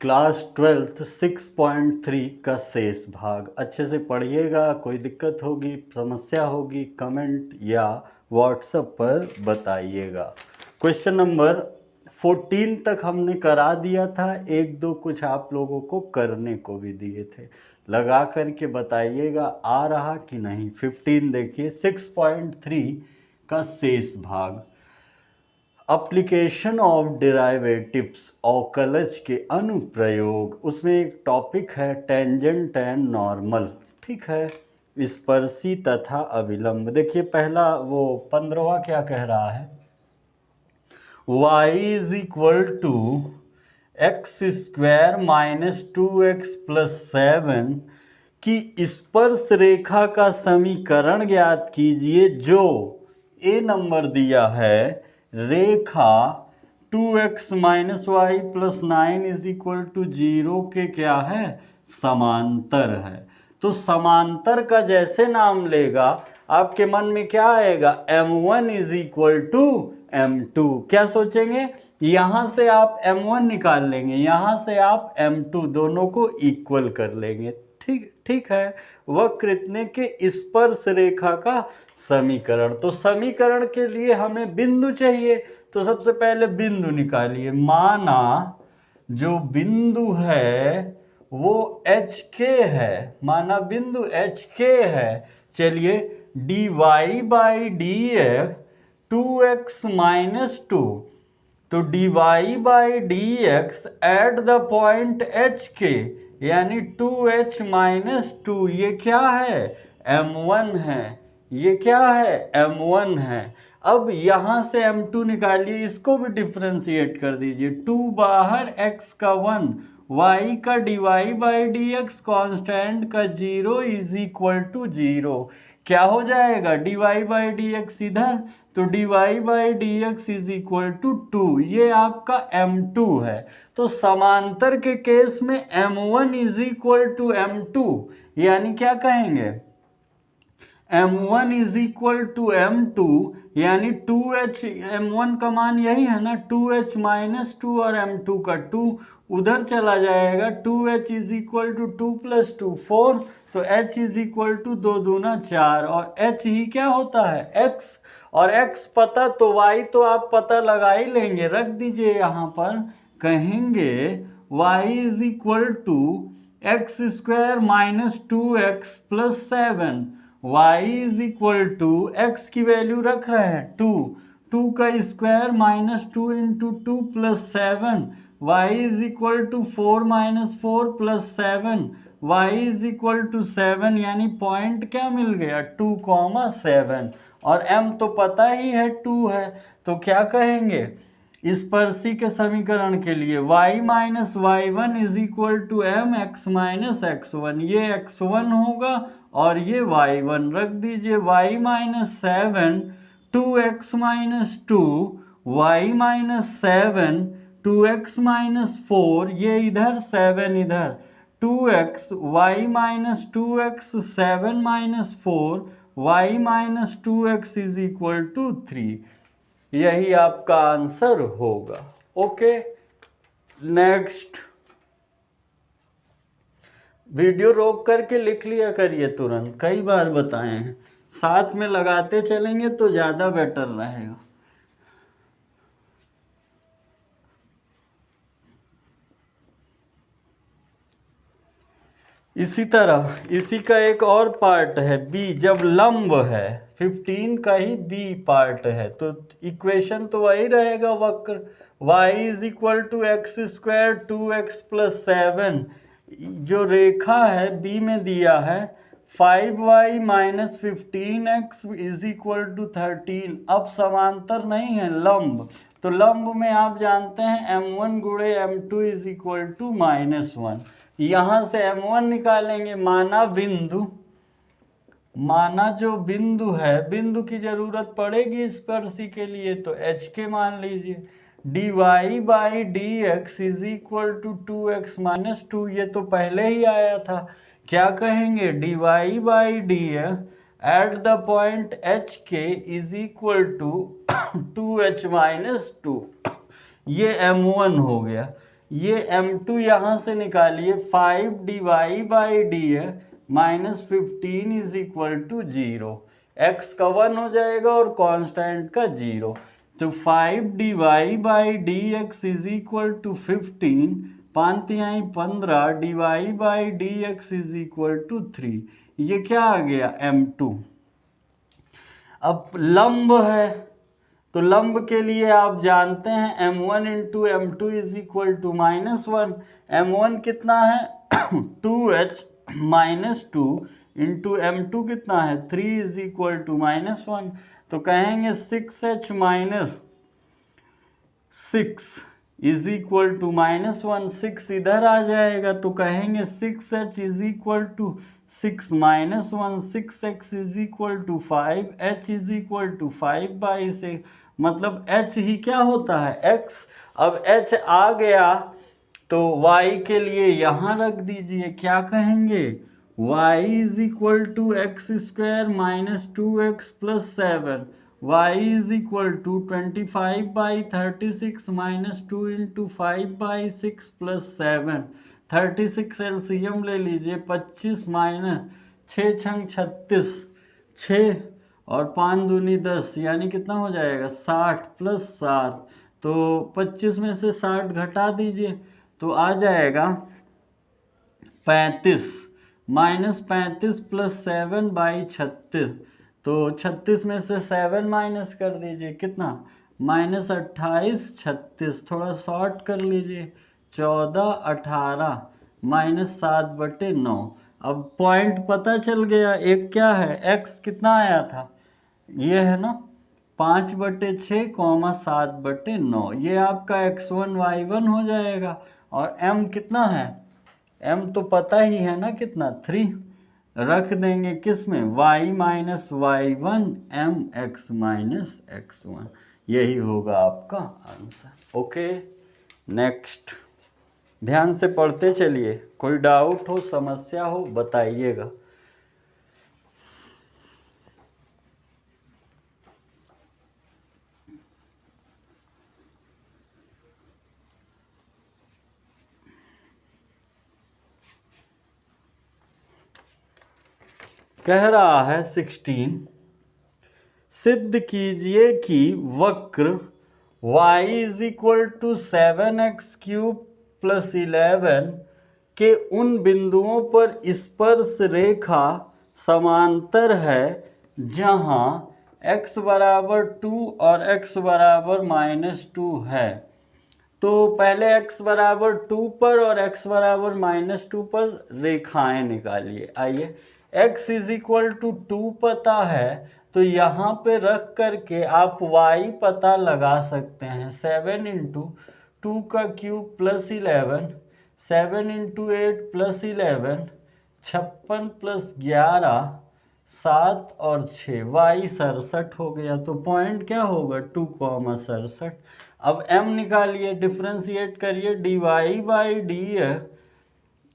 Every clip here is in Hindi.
क्लास 12th 6.3 का शेष भाग। अच्छे से पढ़िएगा, कोई दिक्कत होगी, समस्या होगी, कमेंट या व्हाट्सएप पर बताइएगा। क्वेश्चन नंबर 14 तक हमने करा दिया था, एक दो कुछ आप लोगों को करने को भी दिए थे, लगा करके बताइएगा आ रहा कि नहीं। 15 देखिए, 6.3 का शेष भाग, एप्लीकेशन ऑफ डेरिवेटिव्स अवकलज के अनुप्रयोग। उसमें एक टॉपिक है टेंजेंट एंड नॉर्मल, ठीक है, स्पर्शी तथा अभिलंब। देखिए पहला वो 15वां क्या कह रहा है, y is equal to x square minus 2x plus 7 की स्पर्श रेखा का समीकरण ज्ञात कीजिए जो ए नंबर दिया है, रेखा 2x minus y plus 9 is equal to 0 के क्या है, समांतर है। तो समांतर का जैसे नाम लेगा आपके मन में क्या आएगा, m1 is equal to m2। क्या सोचेंगे, यहां से आप m1 निकाल लेंगे, यहां से आप m2, दोनों को इक्वल कर लेंगे। ठीक है, वक्र इतने के स्पर्श रेखा का समीकरण। तो समीकरण के लिए हमें बिंदु चाहिए, तो सबसे पहले बिंदु निकालिए। माना जो बिंदु है वो एच के है, माना बिंदु एच के है। चलिए d y by D x 2x minus 2, तो d y by D x at the point h k यानी 2h माइनस 2, ये क्या है, m1 है, ये क्या है, m1 है। अब यहाँ से m2 निकालिए, इसको भी डिफ्रेंशिएट कर दीजिए। 2 बाहर, x का 1, y का d y by D x constant का 0 इज इक्वल टू 0। क्या हो जाएगा, d y by D x इधर, तो d y by D x is equal to 2, ये आपका m2 है। तो समांतर के केस में m1 is equal to m2, यानी क्या कहेंगे, m1 is equal to m2, यानी 2h, m1 का मान यही है ना, 2h माइनस 2 और m2 का 2 उधर चला जाएगा, 2h is equal to 2 plus 2 4, तो h इज इक्वल टू 2 दूना 4, और h ही क्या होता है, x, और x पता तो y तो आप पता लगा ही लेंगे, रख दीजिए यहाँ पर, कहेंगे y is equal to x square minus 2x plus 7, y is equal to x की वैल्यू रख रहे हैं 2, 2 का square minus 2 into 2 plus 7, y is equal to 4 minus 4 plus 7, y is equal to 7, यानी पॉइंट क्या मिल गया, 2,7, और m तो पता ही है 2 है। तो क्या कहेंगे, स्पर्शी के समीकरण के लिए y minus y one is equal to m x minus x1, ये x1 होगा और ये y1 रख दीजिए। y minus 7 2x minus 2, y minus 7 2x minus 4, ये इधर 7 इधर, 2x y minus 2x 7 minus 4, y minus 2x is equal to 3, यही आपका आंसर होगा। Okay, next. वीडियो रोक करके लिख लिया करिए तुरंत, कई बार बताए हैं, साथ में लगाते चलेंगे तो ज़्यादा बेटर रहेगा। इसी तरह इसी का एक और पार्ट है बी, जब लंब है, 15 का ही बी पार्ट है, तो इक्वेशन तो वही रहेगा, वक्र y is equal to x square 2x plus 7, जो रेखा है बी में दिया है 5y minus 15x is equal to 13। अब समांतर नहीं है, लंब, तो लंब में आप जानते हैं m1 गुणे m2 इज इक्वल टू -1, यहाँ से m1 निकालेंगे। माना बिंदु, माना जो बिंदु है, बिंदु की जरूरत पड़ेगी स्पर्शी के लिए, तो h के मान लीजिए। D y by D x is equal to 2x minus 2, ये तो पहले ही आया था। क्या कहेंगे, d y by D x at the point h k is equal to 2h minus 2, ये m1 हो गया। ये m2 यहाँ से निकालिए, 5 dy/d है -15 इज इक्वल टू 0। x का 1 हो जाएगा और कांस्टेंट का 0, तो 5 dy/dx इज इक्वल टू 15, 5 तिहाई 15 dy/dx इज इक्वल टू 3। ये क्या आ गया m2। अब लंब है तो लंब के लिए आप जानते हैं m1 into m2 is equal to -1। m1 कितना है 2h -2 इंटू m2 कितना है 3 इज इक्वल टू -1। तो कहेंगे 6h -6 इज इक्वल टू -1, 6 इधर आ जाएगा तो कहेंगे 6h is equal to 6 -1, 6x is equal to 5, h is equal to 5/6, मतलब h ही क्या होता है x। अब h आ गया तो y के लिए यहाँ रख दीजिए, क्या कहेंगे y is equal to x² -2x + 7, y is equal to 25/36 -2 into 5/6 + 7, 36 LCM ले लीजिए, 25 6 छंग 36, 6 और 5 दूनी 10, यानी कितना हो जाएगा 60 + 7, तो 25 में से 60 घटा दीजिए तो आ जाएगा 35, -35 + 7/36, तो 36 में से 7 माइनस कर दीजिए, कितना -28, 36, थोड़ा शॉर्ट कर लीजिए, 14, 18 -7/9। अब पॉइंट पता चल गया, एक क्या है x कितना आया था, ये है ना 5/6, 7/9, ये आपका x1 y1 हो जाएगा। और m कितना है, m तो पता ही है ना कितना 3, रख देंगे किस में y - y1 m x - x1, यही होगा आपका आंसर। ओके नेक्स्ट, ध्यान से पढ़ते चलिए, कोई डाउट हो समस्या हो बताइएगा। कह रहा है 16, सिद्ध कीजिए कि वक्र y is equal to 7x³ + 11 के उन बिंदुओं पर स्पर्श रेखा समांतर है जहां x बराबर 2 और x बराबर -2 है। तो पहले x बराबर 2 पर और x बराबर -2 पर रेखाएं निकालिए। आइए, x इज इक्वल टू 2 पता है तो यहाँ पे रख करके आप y पता लगा सकते हैं। 7 × 2 का क्यूब + 11, 7 × 8 + 11, 56 + 11, 7 और 6, y 67 हो गया। तो पॉइंट क्या होगा 2, 67। अब m निकालिए, डिफ्रेंशिएट करिए, dy/d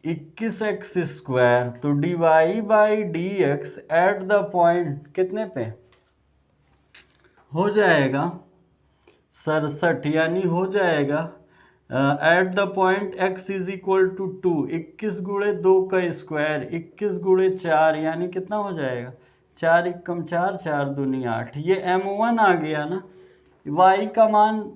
21x², तो dy/dx एट द पॉइंट कितने पे हो जाएगा 67, यानी हो जाएगा at the point x is equal to 2, 21 × 2 का स्क्वायर, 21 × 4, यानी कितना हो जाएगा 4 × 4, 4 दूनी 8, ये m1 आ गया ना। y का मान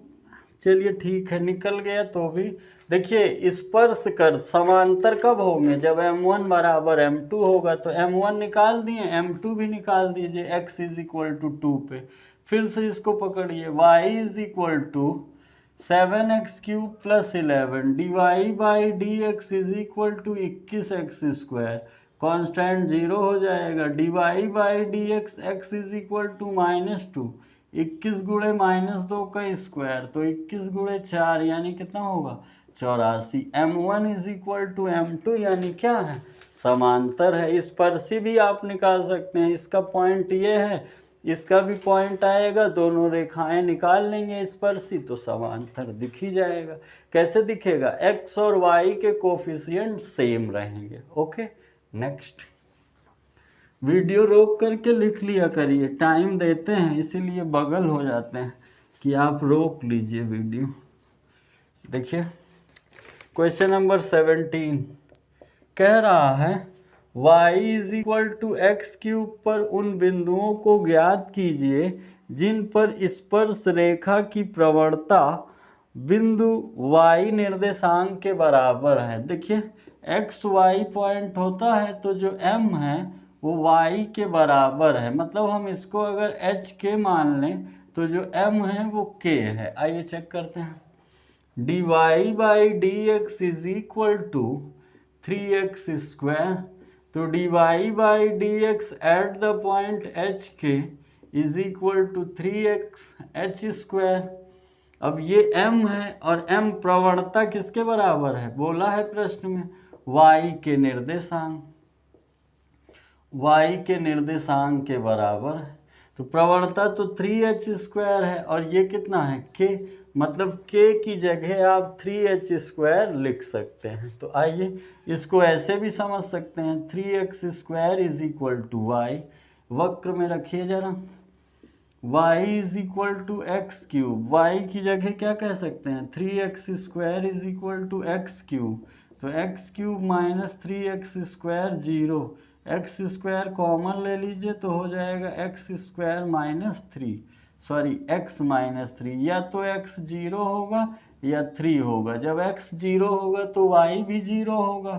चलिए ठीक है निकल गया, तो भी देखिए स्पर्श कर समांतर कब होंगे, जब m1 बराबर m2 होगा। तो m1 निकाल दिए, m2 भी निकाल दीजिए x इज इक्वल टू 2 पे। फिर से इसको पकड़िए, y is equal to 7x³ + 11 dy/dx is equal to 21x², constant 0 हो जाएगा, dy/dx x is equal to -2, 21 × -2 का स्क्वायर, तो 21 × 4, यानी कितना होगा 84। m1 is equal to m2, यानी क्या है समांतर है। स्पर्शी भी आप निकाल सकते हैं, इसका पॉइंट ये है, इसका भी पॉइंट आएगा, दोनों रेखाएं निकाल लेंगे स्पर्शी तो समांतर दिख ही जाएगा। कैसे दिखेगा, x और y के कोफिशिएंट सेम रहेंगे। ओके नेक्स्ट, वीडियो रोक करके लिख लिया करिए, टाइम देते हैं इसीलिए बगल हो जाते हैं कि आप रोक लीजिए वीडियो। देखिए क्वेश्चन नंबर 17 कह रहा है y is equal to x cube पर उन बिंदुओं को ज्ञात कीजिए जिन पर स्पर्श रेखा की प्रवणता बिंदु y निर्देशांक के बराबर है। देखिए एक्स वाई पॉइंट होता है तो जो m है वो y के बराबर है, मतलब हम इसको अगर h k मान लें तो जो m है वो k है। आइए चेक करते हैं। dy by D x is equal to 3x square, तो dy by D x at the point h k is equal to 3x h square. अब ये m है और m प्रवणता किसके बराबर है, बोला है प्रश्न में y के निर्देशांक, y के निर्देशांक के बराबर है। तो प्रवणता तो 3h स्क्वायर है और ये कितना है k, मतलब k की जगह आप 3h स्क्वायर लिख सकते हैं। तो आइए इसको ऐसे भी समझ सकते हैं 3x square is equal to y, वक्र में रखिए जरा, y is equal to x cube, y की जगह क्या कह सकते हैं 3x square is equal to x cube, तो x cube minus 3x square 0, x square common ले लीजिए तो हो जाएगा x square minus 3, sorry x minus 3, या तो x 0 होगा या 3 होगा। जब x 0 होगा तो y भी 0 होगा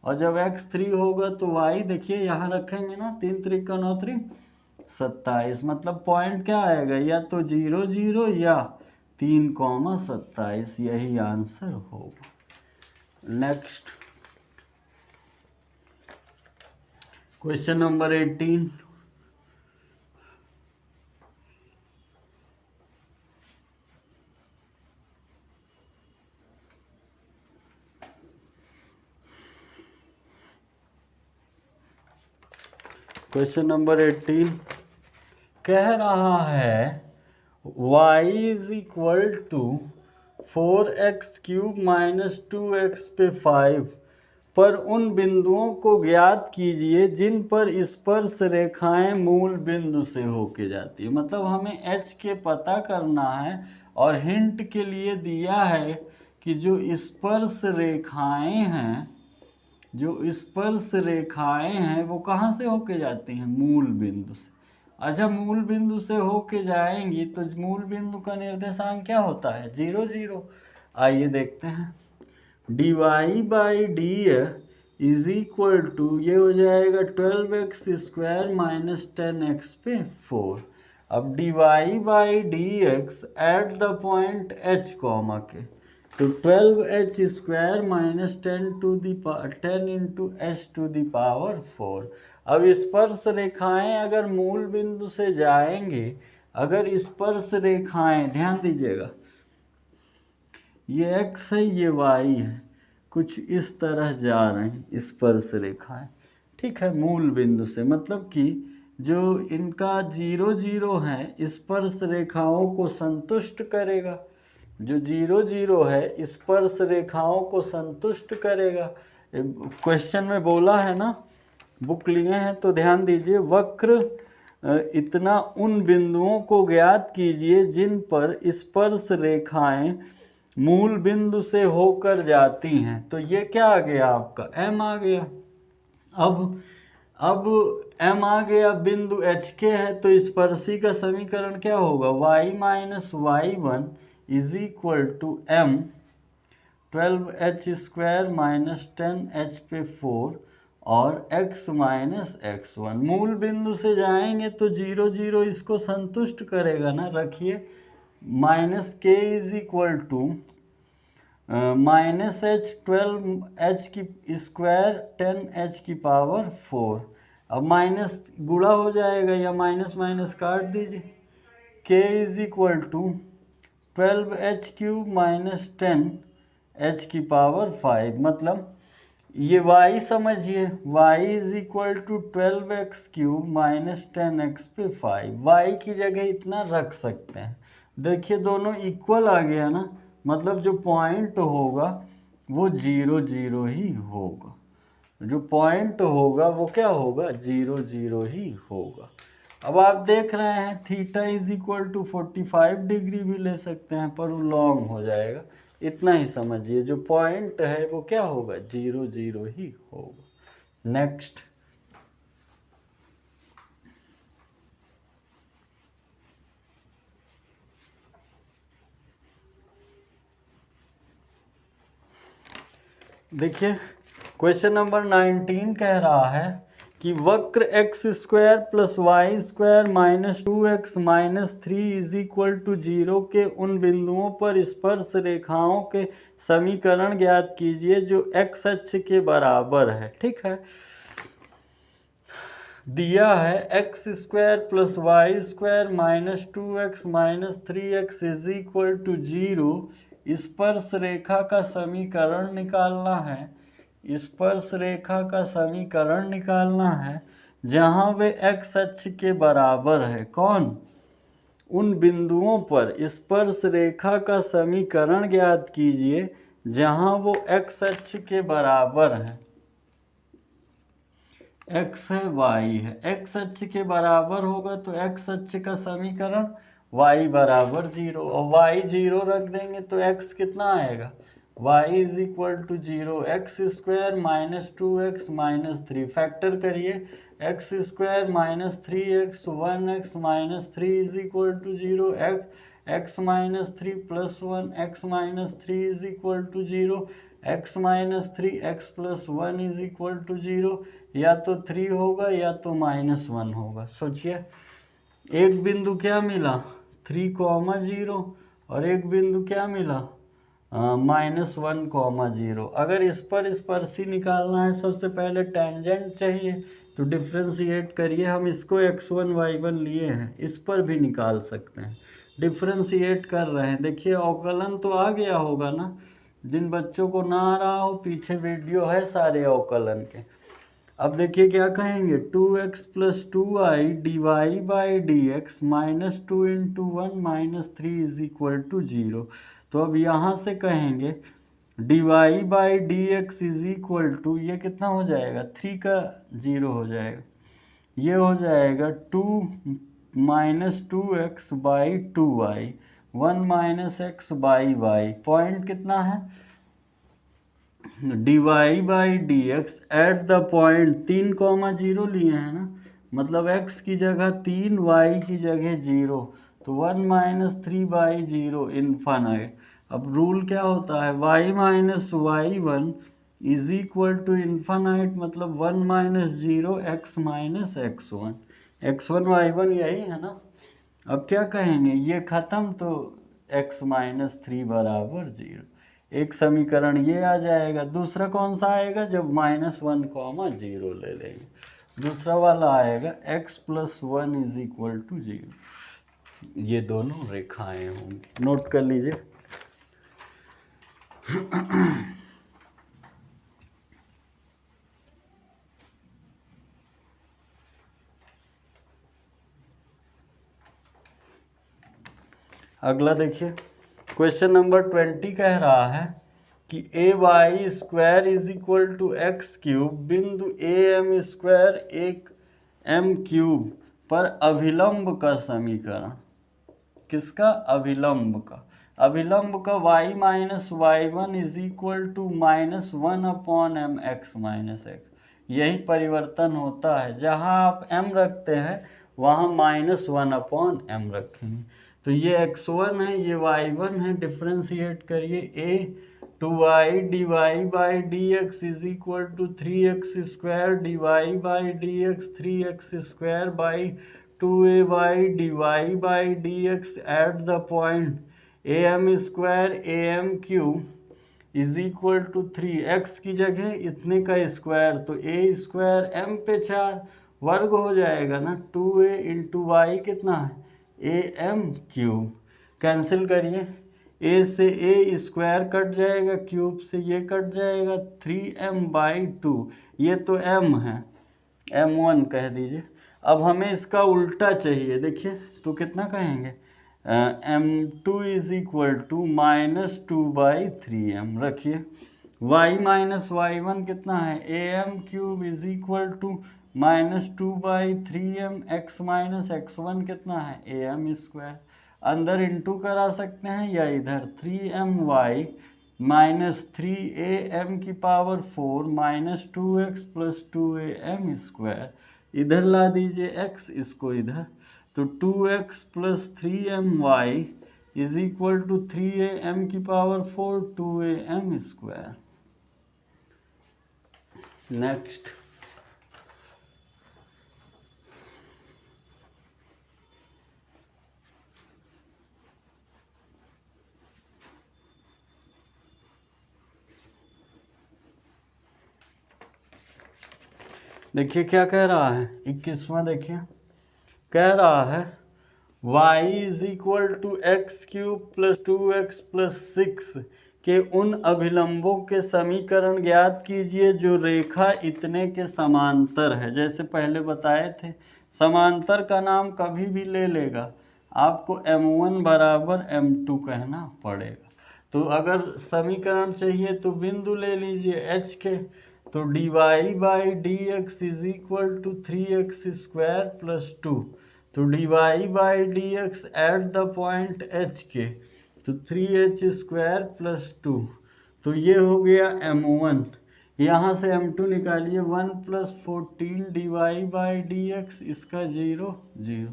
और जब x 3 होगा तो y, देखिए यहाँ रखेंगे ना 3 त्रिक 9 त्रिक 27, मतलब पॉइंट क्या आएगा या तो 0 0 या 3,27, यही आंसर होगा। Next question number 18 question number 18 कह रहा है y is equal to 4x cube minus 2x पे 5 पर उन बिंदुओं को ज्ञात कीजिए जिन पर स्पर्श रेखाएं मूल बिंदु से होके जाती है। मतलब हमें h के पता करना है और हिंट के लिए दिया है कि जो स्पर्श रेखाएं हैं, जो स्पर्श रेखाएं हैं वो कहाँ से होके जाती हैं, मूल बिंदु से। अच्छा मूल बिंदु से होके जाएंगी तो मूल बिंदु का निर्देशांक क्या होता है 0 0। आइए देखते हैं dy by d is equal to, ये हो जाएगा 12x स्क्वायर माइनस 10x पे 4। अब dy by D x at the point h comma k, तो 12h square minus 10 into h to the power 4। अब स्पर्श रेखाएं अगर मूल बिंदु से जाएंगे, अगर स्पर्श रेखाएं ध्यान दीजिएगा ये x है ये y है, कुछ इस तरह जा रहे हैं स्पर्श रेखाएं, ठीक है मूल बिंदु से, मतलब कि जो इनका 0 0 है स्पर्श रेखाओं को संतुष्ट करेगा, जो 0 0 है स्पर्श रेखाओं को संतुष्ट करेगा। क्वेश्चन में बोला है ना, बुक लिए हैं तो ध्यान दीजिए, वक्र इतना उन बिंदुओं को ज्ञात कीजिए जिन पर स्पर्श रेखाएं मूल बिंदु से होकर जाती हैं। तो ये क्या आ गया आपका m आ गया। अब m आ गया, बिंदु एच के है तो स्पर्शी का समीकरण क्या होगा y minus y1 is equal to m 12h square minus 10h पे 4 और x माइनस x1। मूल बिंदु से जाएंगे तो 0 0 इसको संतुष्ट करेगा ना, रखिए minus k is equal to minus h 12h की स्क्वायर 10h की पावर 4। अब माइनस गुणा हो जाएगा या माइनस माइनस काट दीजिए, k is equal to 12h cube minus 10h की पावर 5। मतलब ये y समझिए, y is equal to 12x cube minus 10x पे 5, y की जगह इतना रख सकते हैं। देखिए दोनों इक्वल आ गया ना, मतलब जो पॉइंट होगा वो 0 0 ही होगा, जो पॉइंट होगा वो क्या होगा 0 0 ही होगा। अब आप देख रहे हैं theta is equal to 45 degree भी ले सकते हैं पर वो लॉन्ग हो जाएगा, इतना ही समझिए, जो पॉइंट है वो क्या होगा, 0 0 ही होगा। नेक्स्ट, देखिए क्वेश्चन नंबर 19 कह रहा है कि वक्र x square plus y square minus 2x minus 3 is equal to 0 के उन बिंदुओं पर स्पर्श रेखाओं के समीकरण ज्ञात कीजिए जो x अक्ष के बराबर है। ठीक है, दिया है x square plus y square minus 2x minus 3x is equal to 0। स्पर्श रेखा का समीकरण निकालना है, स्पर्श रेखा का समीकरण निकालना है जहां वे x अक्ष के बराबर है। कौन, उन बिंदुओं पर स्पर्श रेखा का समीकरण ज्ञात कीजिए जहां वो x अक्ष के बराबर है। x है, y है, x अक्ष के बराबर होगा तो x अक्ष का समीकरण y बराबर 0, और y 0 रख देंगे तो x कितना आएगा, y is equal to 0 x square minus 2x minus 3। Factor करिए, x square minus 3x 1x minus 3 is equal to 0, x minus 3 plus 1 x minus 3 is equal to 0, x minus 3 x plus 1 is equal to 0। या तो 3 होगा या तो -1 होगा। सोचिए, एक बिंदु क्या मिला 3,0 और एक बिंदु क्या मिला -1,0। अगर इस पर स्पर्शी निकालना है, सबसे पहले टेंजेंट चाहिए, तो डिफ्रेंशिएट करिए। हम इसको x1 y1 लिए हैं, इस पर भी निकाल सकते हैं, डिफ्रेंशिएट कर रहे हैं। देखिए अवकलन तो आ गया होगा ना, जिन बच्चों को ना आ रहा हो पीछे वीडियो है सारे अवकलन के। अब देखिए क्या कहेंगे, 2x plus 2i dy by D x minus 2 into 1 minus 3 is equal to 0। तो अब यहाँ से कहेंगे dy by D x is equal to, ये कितना हो जाएगा, 3 का 0 हो जाएगा, ये हो जाएगा 2 minus 2x by 2y 1 minus x by y. Point कितना है, dy by D x at the point 3,0 लिए हैं ना, मतलब x की जगह 3, y की जगह 0, तो 1 माइनस 3 बाई 0 इन्फानाइट। अब रूल क्या होता है, y minus y1 is equal to infinite, मतलब 1 minus 0 x minus x1, x1 y1 यही है ना। अब क्या कहेंगे, ये खत्म तो x माइनस 3 बराबर 0, एक समीकरण ये आ जाएगा। दूसरा कौन सा आएगा, जब -1,0 ले लेंगे, दूसरा वाला आएगा x plus 1 is equal to 0। ये दोनों रेखाएं होंगी, नोट कर लीजिए। अगला देखिए, क्वेश्चन नंबर 20 कह रहा है कि a y square is equal to x cube बिंदु ए एम स्क्वायर एक एम क्यूब पर अभिलंब का समीकरण। किसका, अभिलंब का, अभिलंब का y minus y1 is equal to -1 upon m x minus x. यही परिवर्तन होता है, जहाँ आप m रखते हैं वहाँ -1 अपॉन एम रखेंगे। तो ये x1 है, ये y1 है, डिफ्रेंशिएट करिए, a 2y dy by D x is equal to 3x square dy by D x 3x square by 2ay dy by D x at the point a m square a m cube is equal to 3x की जगह इतने का स्क्वायर, तो a स्क्वायर m पे 4 वर्ग हो जाएगा ना, 2a इंटू वाई कितना है, ए एम क्यूब। कैंसिल करिए, a से a स्क्वायर कट जाएगा, क्यूब से ये कट जाएगा, 3m बाई 2, ये तो m है, m1 कह दीजिए। अब हमें इसका उल्टा चाहिए, देखिए तो कितना कहेंगे, m2 is equal to -2 by 3m रखिए। y माइनस y1 कितना है, a m cube is equal to -2 by 3m, x minus x1 कितना है, ए एम स्क्वायर। अंदर इंटू करा सकते हैं या इधर, 3my माइनस 3am की power 4 minus 2x plus 2am square, इधर ला दीजिए x, इसको इधर, तो 2x plus 3my is equal to 3am की पावर 4 2am स्क्वायर। नेक्स्ट, देखिए क्या कह रहा है 21वां, देखिए कह रहा है y is equal to x cube plus 2x plus 6 के उन अभिलंबों के समीकरण ज्ञात कीजिए जो रेखा इतने के समांतर है। जैसे पहले बताए थे, समांतर का नाम कभी भी ले लेगा, आपको m1 बराबर m2 कहना पड़ेगा। तो अगर समीकरण चाहिए तो बिंदु ले लीजिए h के, तो dy by D x is equal to 3x square plus 2, तो dy by D x at the point h के, तो 3h स्क्वायर प्लस 2, तो ये हो गया m1। यहाँ से m2 निकालिए, 1 plus 14 dy by D x, इसका 0 0,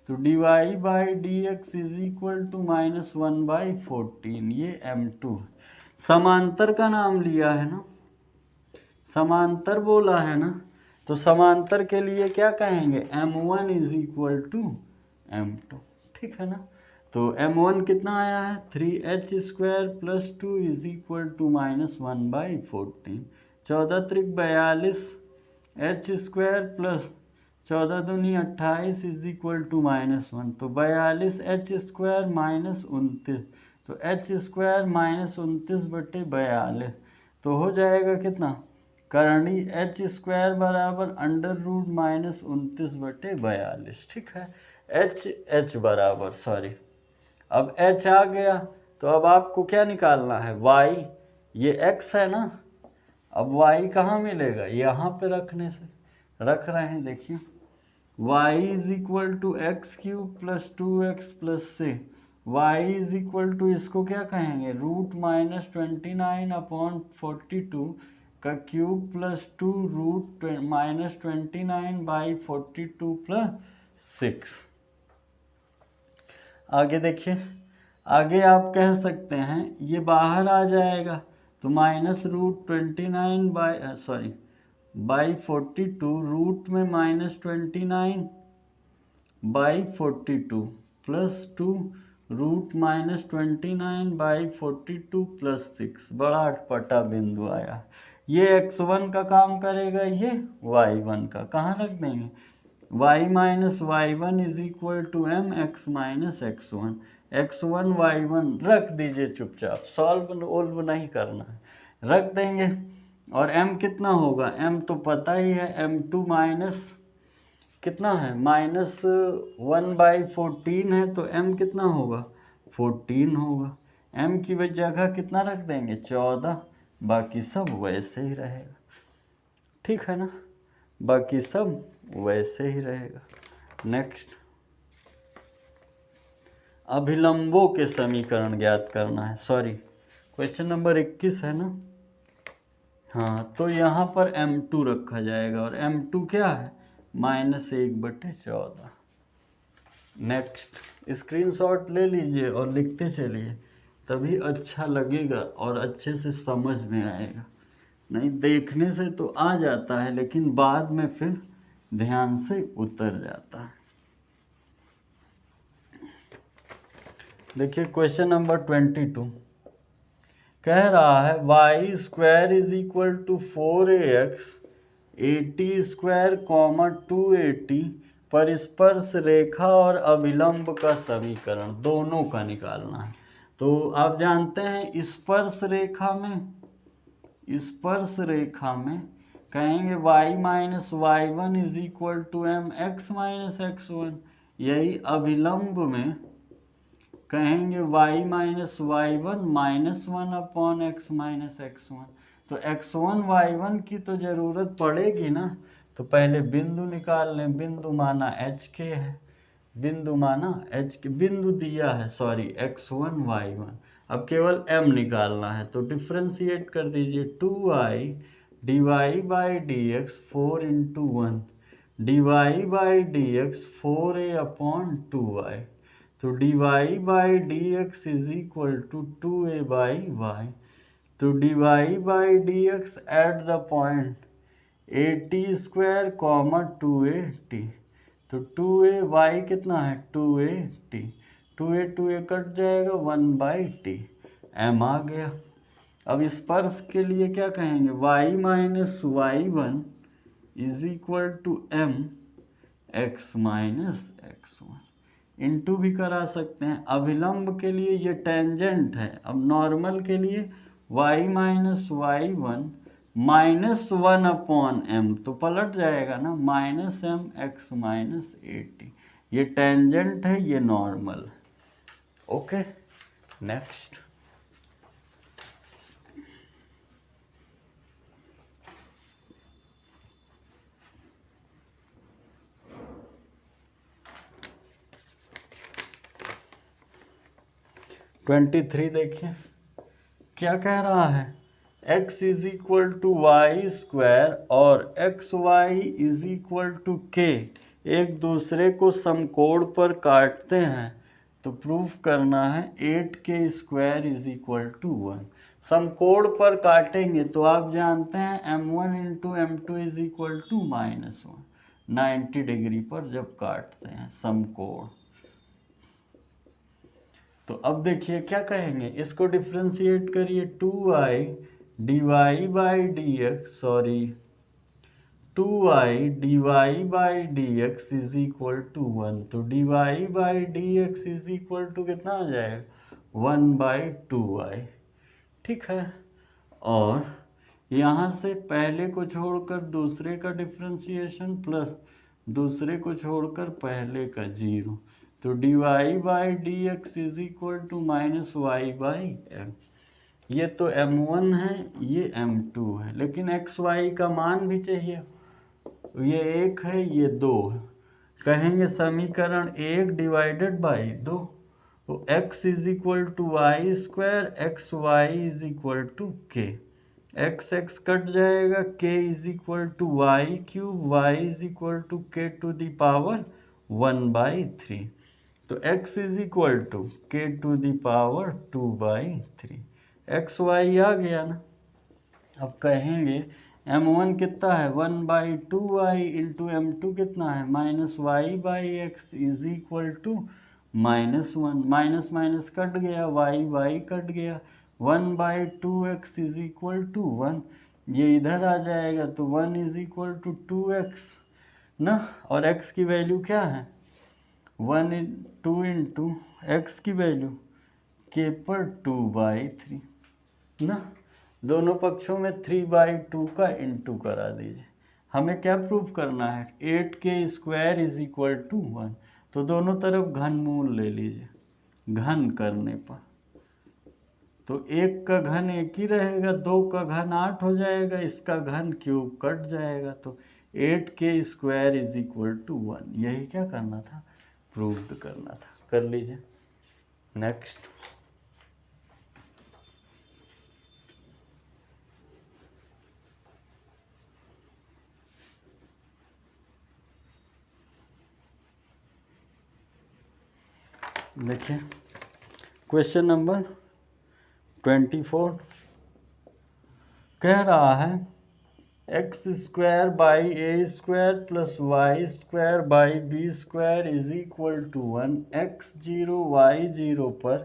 तो dy by D x is equal to minus 1 by 14, ये m2। समांतर का नाम लिया है ना, समांतर बोला है ना, तो समांतर के लिए क्या कहेंगे, m1 is equal to m2, ठीक है ना। तो m1 कितना आया है, 3h square plus 2 is equal to minus 1 by 14, 14 त्रिक 42 h स्क्वायर प्लस 14 दूनी 28 इज इक्वल टू माइनस 1, तो 42 h स्क्वायर माइनस 29, तो h स्क्वायर माइनस 29 बटे 42, तो हो जाएगा कितना, करणी h स्क्वायर बराबर अंडर रूट माइनस 29 बटे 42, ठीक है। h बराबर, सॉरी, अब h आ गया, तो अब आपको क्या निकालना है, y, ये x है ना, अब y कहाँ मिलेगा, यहाँ पे रखने से, रख रहे हैं, देखिए y is equal to x cube plus 2x plus से, y इज इक्वल टू, इसको क्या कहेंगे, रूट माइनस 29 अपॉन 42 का cube plus 2 root minus 29 by 42 plus 6। आगे देखिए, आगे आप कह सकते हैं ये बाहर आ जाएगा, तो minus root 29 by sorry by 42, root में minus 29 by 42 plus 2 root minus 29 by 42 plus 6, बड़ा अटपटा बिंदु आया। ये x1 का काम करेगा, ये y1 का, कहाँ रख देंगे, y minus y1 is equal to m x minus x1, x1 y1 रख दीजिए चुपचाप, सॉल्व ओल्व नहीं करना है, रख देंगे। और m कितना होगा, m तो पता ही है, m2 माइनस कितना है, माइनस 1 बाई 14 है, तो m कितना होगा, 14 होगा। m की जगह कितना रख देंगे, 14, बाकी सब वैसे ही रहेगा, ठीक है ना, बाकी सब वैसे ही रहेगा। नेक्स्ट, अभिलंबों के समीकरण ज्ञात करना है, सॉरी क्वेश्चन नंबर 21 है ना, हाँ, तो यहाँ पर m2 रखा जाएगा, और m2 क्या है, माइनस 1/14। नेक्स्ट, स्क्रीनशॉट ले लीजिए और लिखते चलिए, तभी अच्छा लगेगा और अच्छे से समझ में आएगा, नहीं देखने से तो आ जाता है लेकिन बाद में फिर ध्यान से उतर जाता है। देखिए क्वेश्चन नंबर 22 कह रहा है y square is equal to 4ax 80 square comma 280 पर स्पर्श रेखा और अभिलंब का समीकरण दोनों का निकालना है। तो आप जानते हैं स्पर्श रेखा में कहेंगे y minus y1 is equal to m x minus x1, यही अभिलंब में कहेंगे y minus y1 minus 1 upon x minus x1। तो x1 y1 की तो ज़रूरत पड़ेगी ना, तो पहले बिंदु निकाल लें, बिंदु माना h के है, बिंदु माना h के, बिंदु दिया है, सॉरी x1 y1, अब केवल m निकालना है, तो डिफ्रेंशिएट कर दीजिए। 2i dy by D x 4 into 1 dy by D x 4a upon 2i, तो dy by D x is equal to 2a by y, तो dy by D x at the point a t square comma 2at, तो 2ay कितना है 2at, 2a कट जाएगा 1/t, m आ गया। अब स्पर्श के लिए क्या कहेंगे, y minus y1 is equal to m x minus x1, into भी करा सकते हैं। अभिलंब के लिए ये टेंजेंट है। अब नॉर्मल के लिए y minus y1 -1 upon m, तो पलट जाएगा ना, माइनस m x माइनस 80, ये टेंजेंट है, ये normal. Okay, next. Twenty three देखिए क्या कह रहा है, x is equal to y square और x y is equal to k एक दूसरे को समकोण पर काटते हैं, तो प्रूफ करना है 8k square is equal to 1। समकोण पर काटेंगे तो आप जानते हैं m1 into m2 is equal to -1, 90 degree पर जब काटते हैं समकोण। तो अब देखिए क्या कहेंगे, इसको डिफ्रेंशिएट करिए। 2i dy by D x, sorry 2i dy by D x is equal to 1, तो dy by D x is equal to कितना आ जाएगा 1/2i, ठीक है। और यहाँ से पहले को छोड़कर दूसरे का डिफ्रेंशिएशन प्लस दूसरे को छोड़कर पहले का 0, तो dy by D x is equal to minus y by m. ये तो m1 है, ये m2 है, लेकिन x y का मान भी चाहिए। ये 1 है, ये 2 है, कहेंगे समीकरण 1 डिवाइडेड बाई 2, तो x is equal to y square x y is equal to k, x x cut जाएगा, k is equal to y cube y is equal to k to the power 1/3, तो x is equal to k to the power 2/3, x y आ गया ना। अब कहेंगे m1 कितना है 1/2i इंटू m2 कितना है -y/x is equal to -1, minus minus कट गया, y कट गया, 1/2x इज इक्वल टू 1, ये इधर आ जाएगा, तो 1 इज इक्वल टू 2x ना, और x की वैल्यू क्या है 2 इंटू एक्स की वैल्यू k पर 2/3 ना, दोनों पक्षों में 3/2 का इंटू करा दीजिए। हमें क्या प्रूफ करना है 8k square is equal to 1, तो दोनों तरफ घनमूल ले लीजिए, घन करने पर तो 1 का घन 1 ही रहेगा, 2 का घन 8 हो जाएगा, इसका घन क्यूब कट जाएगा, तो 8k square is equal to 1, यही क्या करना था प्रूव्ड करना था, कर लीजिए। नेक्स्ट, देखिए क्वेश्चन नंबर 24 कह रहा है x square by a square plus y square by b square is equal to 1, x0 y0 पर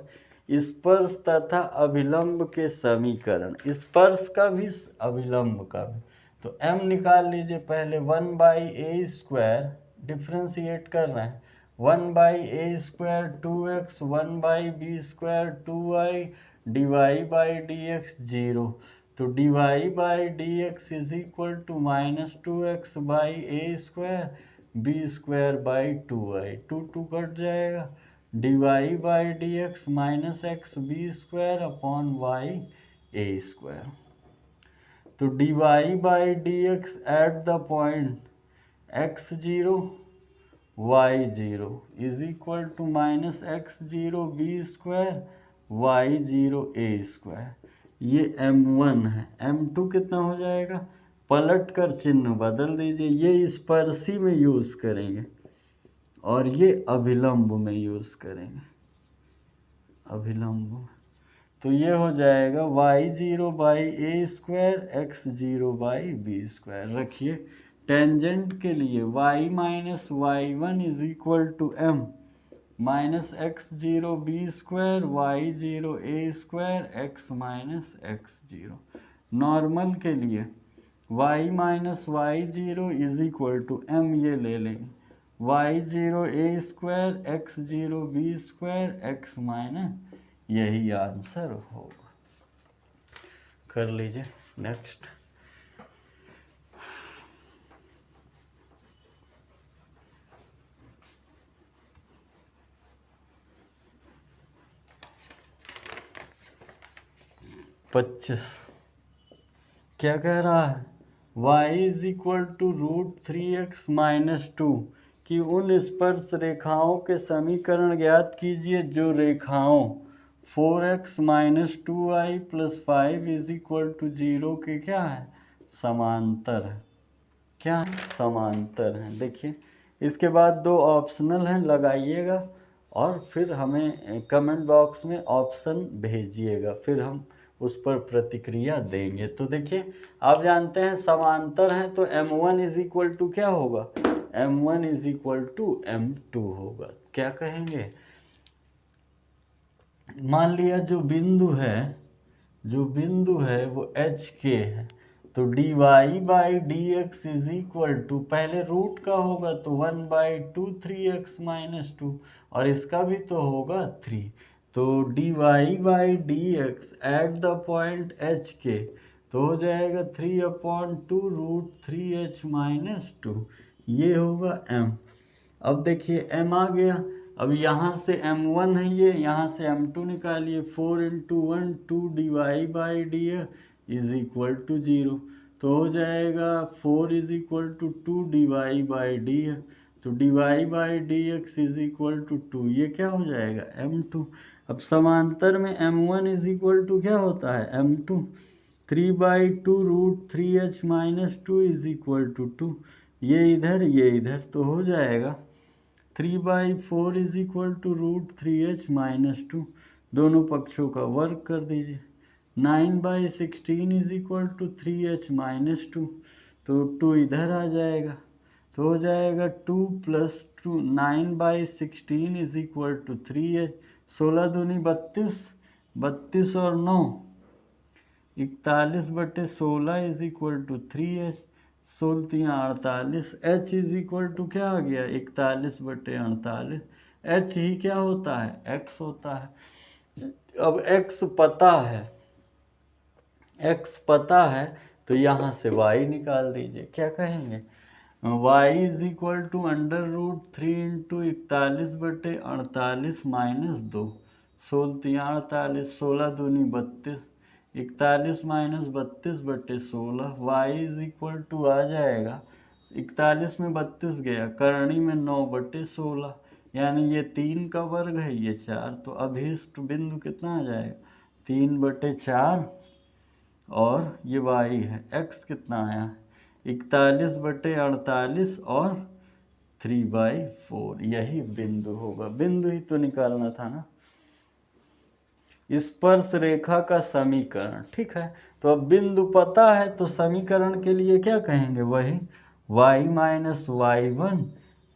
स्पर्श तथा अभिलंब के समीकरण, स्पर्श का भी अभिलंब का भी, तो m निकाल लीजिए पहले, 1/a स्क्वायर डिफ्रेंशिएट कर रहे हैं, 1/a square 2x 1/b square 2i dy by D x 0, तो dy by D x is equal to -2x by a square b square by 2i, 2 cut जाएगा, dy by D x -x b square upon y a square, तो dy by D x at the point x0 y0 is equal to -x0 b square y0 a square, ये m1 है, m2 कितना हो जाएगा, पलट कर चिन्ह बदल दीजिए, ये स्पर्शी में यूज़ करेंगे और ये अभिलंब में यूज़ करेंगे, अभिलंब। तो ये हो जाएगा y0 by a square x0 by b square. रखिए टेंजेंट के लिए y minus y1 is equal to m minus x0 b square y0 a square x minus x0। Normal के लिए y minus y0 is equal to m, ये ले लेंगे y0 a square x0 b square x minus, यही आंसर होगा। कर लीजिए नेक्स्ट। पच्चीस क्या कह रहा है, y is equal to √3x minus 2 कि उन स्पर्श रेखाओं के समीकरण ज्ञात कीजिए जो रेखाओं 4x minus 2y plus 5 is equal to 0 के क्या है, समांतर है। क्या है, समांतर है। देखिए इसके बाद दो ऑप्शनल हैं, लगाइएगा और फिर हमें कमेंट बॉक्स में ऑप्शन भेजिएगा, फिर हम उस पर प्रतिक्रिया देंगे। तो देखिए आप जानते हैं समांतर हैं तो m1 इज इक्वल टू क्या होगा, m1 is equal to m2 होगा। क्या कहेंगे, मान लिया जो बिंदु है वो एच के है, तो dy by D x is equal to, पहले रूट का होगा तो 1/2 3x माइनस 2 और इसका भी तो होगा 3, तो dy by D x at the point h के तो हो जाएगा 3/2 √3h माइनस 2, ये होगा m। अब देखिए m आ गया, अब यहाँ से m1 है, ये यहाँ से m2 निकालिए, 4 × 1 2 dy by d is equal to 0, तो हो जाएगा 4 is equal to 2 dy by d, तो dy by D x is equal to 2, ये क्या हो जाएगा m2। अब समांतर में m1 इज इक्वल टू क्या होता है m2, 3/2 √3h minus 2 is equal to 2, ये इधर, तो हो जाएगा 3/4 is equal to √3h minus 2, दोनों पक्षों का वर्ग कर दीजिए, 9/16 is equal to 3h minus 2, तो 2 इधर आ जाएगा, तो हो जाएगा 2 + 2 9/16 इज इक्वल टू 3h, 16 दूनी 32, 32 और 9 41/16 is equal to 3h, 16 48, h is equal to क्या आ गया 41/48, h ही क्या होता है x होता है। अब x पता है तो यहाँ से y निकाल दीजिए, क्या कहेंगे y is equal to √3 × 41/48 minus 2, 16 48, 16 दूनी 32, 41 minus 32/16, y is equal to आ जाएगा 41 में 32 गया, करणी में 9/16, यानी ये 3 का वर्ग है, ये 4, तो अभीष्ट बिंदु कितना आ जाएगा 3/4 और ये y है, x कितना आया 41/48 और 3/4, यही बिंदु होगा। बिंदु ही तो निकालना था ना, स्पर्श रेखा का समीकरण, ठीक है। तो अब बिंदु पता है तो समीकरण के लिए क्या कहेंगे, वही y minus y1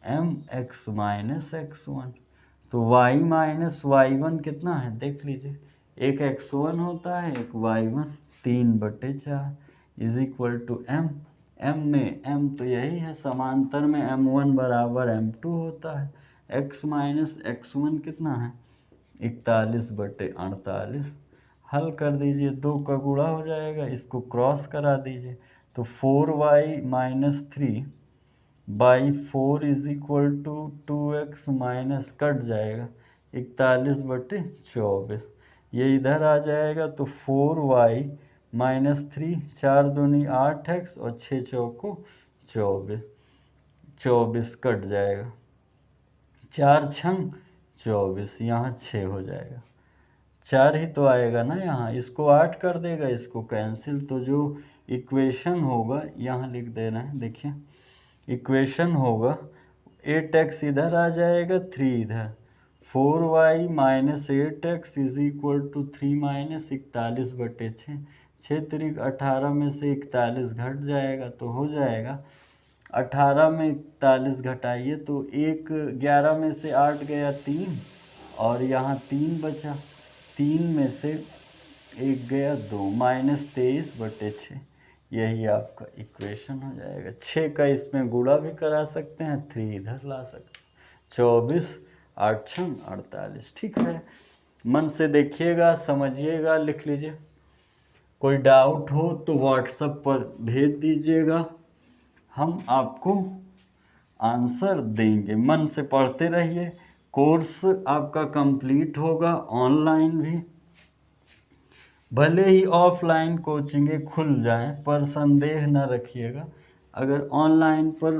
mx minus x1, तो y माइनस y1 कितना है देख लीजिए, एक x1 होता है एक y1, 3/4 is equal to m, m में m तो यही है, समांतर में m1 बराबर m2 होता है, x माइनस x1 कितना है 41/48, हल कर दीजिए, 2 का गुणा हो जाएगा, इसको क्रॉस करा दीजिए, तो 4y minus 3/4 is equal to 2x minus कट जाएगा 41/24, ये इधर आ जाएगा, तो 4y माइनस 3, 4 दूनी 8x और 6 चौको 24, 24 कट जाएगा, 4 छंग 24, यहाँ 6 हो जाएगा, 4 ही तो आएगा ना यहाँ, इसको 8 कर देगा, इसको कैंसिल, तो जो इक्वेशन होगा यहाँ लिख देना है। देखिए इक्वेशन होगा 8x इधर आ जाएगा, 3 इधर, 4y minus 8x is equal to 3 minus 41/6। 6 तिरिक 18 में से 41 घट जाएगा तो हो जाएगा 18 में 41 घटाइए तो 11 में से 8 गया 3 और यहाँ 3 बचा, 3 में से 1 गया 2, माइनस 23/6। यही आपका इक्वेशन हो जाएगा। 6 का इसमें गुणा भी करा सकते हैं, 3 इधर ला सकते हैं। 24 8 6 48। ठीक है, मन से देखिएगा, समझिएगा, लिख लीजिए। कोई डाउट हो तो व्हाट्सएप पर भेज दीजिएगा, हम आपको आंसर देंगे। मन से पढ़ते रहिए, कोर्स आपका कंप्लीट होगा ऑनलाइन भी, भले ही ऑफलाइन कोचिंगें खुल जाएं पर संदेह न रखिएगा। अगर ऑनलाइन पर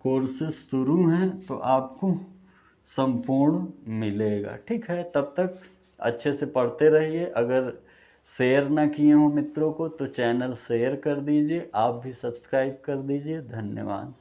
कोर्सेज शुरू हैं तो आपको संपूर्ण मिलेगा। ठीक है, तब तक अच्छे से पढ़ते रहिए। अगर शेयर ना किए हों मित्रों को तो चैनल शेयर कर दीजिए, आप भी सब्सक्राइब कर दीजिए। धन्यवाद।